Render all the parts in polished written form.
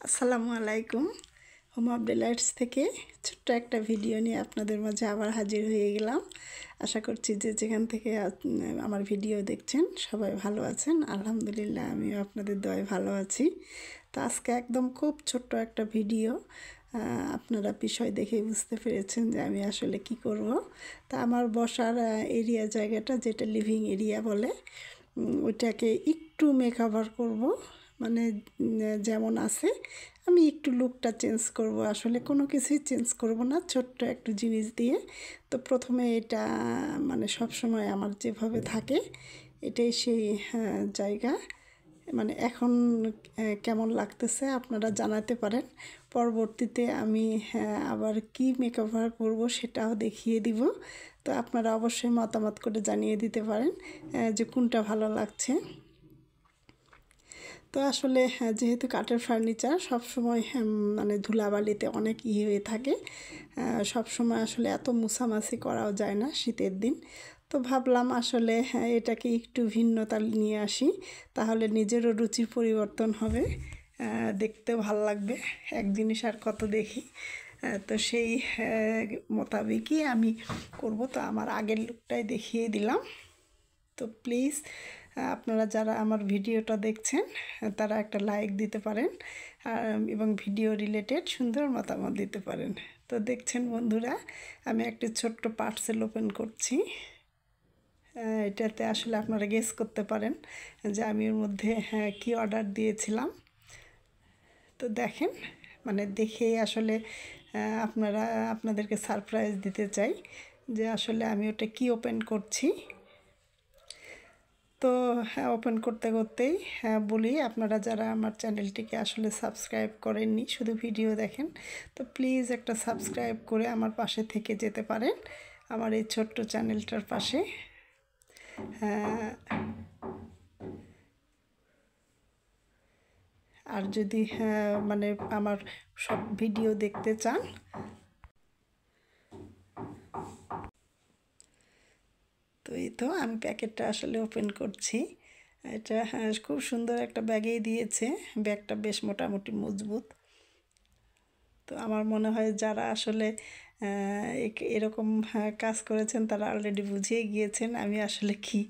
আসসালামু আলাইকুম। Home of delights থেকে ছোট্ট একটা ভিডিও নিয়ে আপনাদের মাঝে আবার হাজির হয়ে গেলাম। আশা করছি যে যেখান থেকে আমার ভিডিও দেখছেন সবাই ভালো আছেন। আলহামদুলিল্লাহ আমিও আপনাদের দয়ায় ভালো আছি। তো আজকে একদম খুব ছোট্ট একটা ভিডিও, আপনারা বিষয় দেখেই বুঝতে পেরেছেন যে আমি আসলে কি করব। তা আমার বসার এরিয়া জায়গাটা, যেটা লিভিং এরিয়া বলে, ওইটাকে একটু মেকওভার করব। মানে যেমন আছে আমি একটু লুকটা চেঞ্জ করব, আসলে কোনো কিছুই চেঞ্জ করব না, ছোট্ট একটু জিনিস দিয়ে। তো প্রথমে এটা মানে সব সময় আমার যেভাবে থাকে এটাই সেই জায়গা। মানে এখন কেমন লাগতেছে আপনারা জানাতে পারেন। পরবর্তীতে আমি আবার কি মেকওভার করব সেটাও দেখিয়ে দিব। তো আপনারা অবশ্যই মতামত করে জানিয়ে দিতে পারেন যে কোনটা ভালো লাগছে। তো আসলে যেহেতু কাঠের ফার্নিচার সবসময় মানে ধুলাবালিতে অনেক হয়ে থাকে, সবসময় আসলে এত মুছামাছি করাও যায় না শীতের দিন। তো ভাবলাম আসলে এটাকে একটু ভিন্নতা নিয়ে আসি, তাহলে নিজেরও রুচির পরিবর্তন হবে, দেখতেও ভালো লাগবে। এক জিনিস আর কত দেখি, তো সেই মোতাবেকই আমি করব। তো আমার আগের লুকটাই দেখিয়ে দিলাম। তো প্লিজ আপনারা যারা আমার ভিডিওটা দেখছেন তারা একটা লাইক দিতে পারেন এবং ভিডিও রিলেটেড সুন্দর মতামত দিতে পারেন। তো দেখছেন বন্ধুরা, আমি একটা ছোট্ট পার্সেল ওপেন করছি। এটাতে আসলে আপনারা গেস করতে পারেন যে আমি এর মধ্যে কি অর্ডার দিয়েছিলাম। তো দেখেন, মানে দেখেই আসলে আপনাদেরকে সারপ্রাইজ দিতে চাই যে আসলে আমি ওটা কি ওপেন করছি। তো ওপেন করতে করতেই বলি, আপনারা যারা আমার চ্যানেলটিকে আসলে সাবস্ক্রাইব করেননি, শুধু ভিডিও দেখেন, তো প্লিজ একটা সাবস্ক্রাইব করে আমার পাশে থেকে যেতে পারেন, আমার এই ছোট্ট চ্যানেলটার পাশে। আর যদি মানে আমার সব ভিডিও দেখতে চান, তো এই তো আমি প্যাকেটটা আসলে ওপেন করছি। এটা খুব সুন্দর একটা ব্যাগেই দিয়েছে, ব্যাগটা বেশ মোটামুটি মজবুত। তো আমার মনে হয় যারা আসলে এরকম কাজ করেছেন তারা অলরেডি বুঝিয়ে গিয়েছেন আমি আসলে কি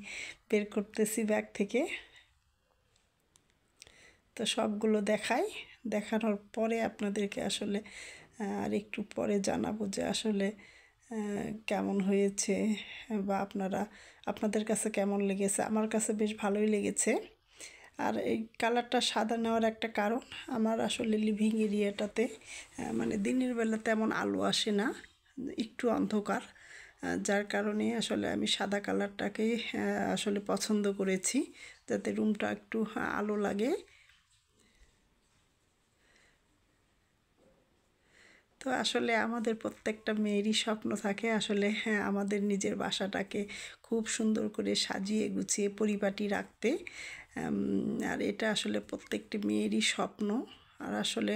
বের করতেছি ব্যাগ থেকে। তো সবগুলো দেখানোর পরে আপনাদেরকে আসলে আর একটু পরে জানাবো যে আসলে কেমন হয়েছে বা আপনাদের কাছে কেমন লেগেছে। আমার কাছে বেশ ভালোই লেগেছে। আর এই কালারটা সাদা নেওয়ার একটা কারণ, আমার আসলে লিভিং এরিয়াটাতে মানে দিনের বেলা তেমন আলো আসে না, একটু অন্ধকার, যার কারণে আসলে আমি সাদা কালারটাকেই আসলে পছন্দ করেছি, যাতে রুমটা একটু আলো লাগে। তো আসলে আমাদের প্রত্যেকটা মেয়েরই স্বপ্ন থাকে আসলে আমাদের নিজের বাসাটাকে খুব সুন্দর করে সাজিয়ে গুছিয়ে পরিপাটি রাখতে। আর এটা আসলে প্রত্যেকটি মেয়েরই স্বপ্ন। আর আসলে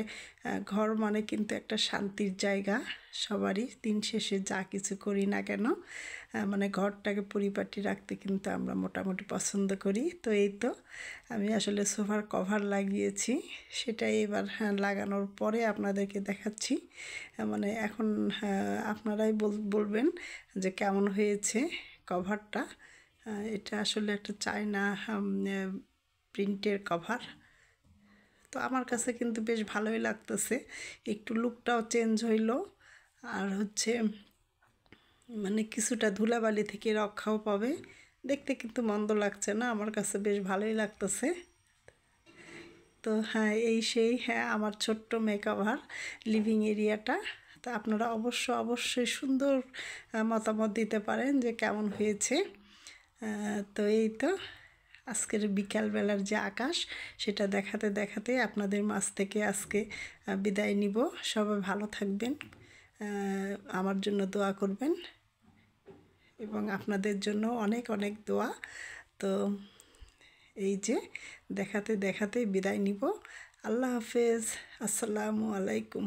ঘর মানে কিন্তু একটা শান্তির জায়গা সবারই। দিন শেষে যা কিছু করি না কেন, মানে ঘরটাকে পরিপাটি রাখতে কিন্তু আমরা মোটামুটি পছন্দ করি। তো এই তো আমি আসলে সোফার কভার লাগিয়েছি, সেটাই এবার লাগানোর পরে আপনাদেরকে দেখাচ্ছি। মানে এখন আপনারাই বলবেন যে কেমন হয়েছে কভারটা। এটা আসলে একটা চায়না প্রিন্টের কভার। তো আমার কাছে কিন্তু বেশ ভালোই লাগতেছে, একটু লুকটাও চেঞ্জ হইলো, আর হচ্ছে মানে কিছুটা ধুলাবালি থেকে রক্ষাও পাবে। দেখতে কিন্তু মন্দ লাগছে না, আমার কাছে বেশ ভালোই লাগতেছে। তো এই সেই আমার ছোট্ট মেকওভার লিভিং এরিয়াটা। তো আপনারা অবশ্যই সুন্দর মতামত দিতে পারেন যে কেমন হয়েছে। তো এই তো আজকের বিকালবেলার যে আকাশ, সেটা দেখাতে দেখাতে আপনাদের মাঝ থেকে আজকে বিদায় নিব। সবাই ভালো থাকবেন, আমার জন্য দোয়া করবেন এবং আপনাদের জন্য অনেক অনেক দোয়া। তো এই যে দেখাতে দেখাতে বিদায় নিব। আল্লাহ হাফেজ, আসসালামু আলাইকুম।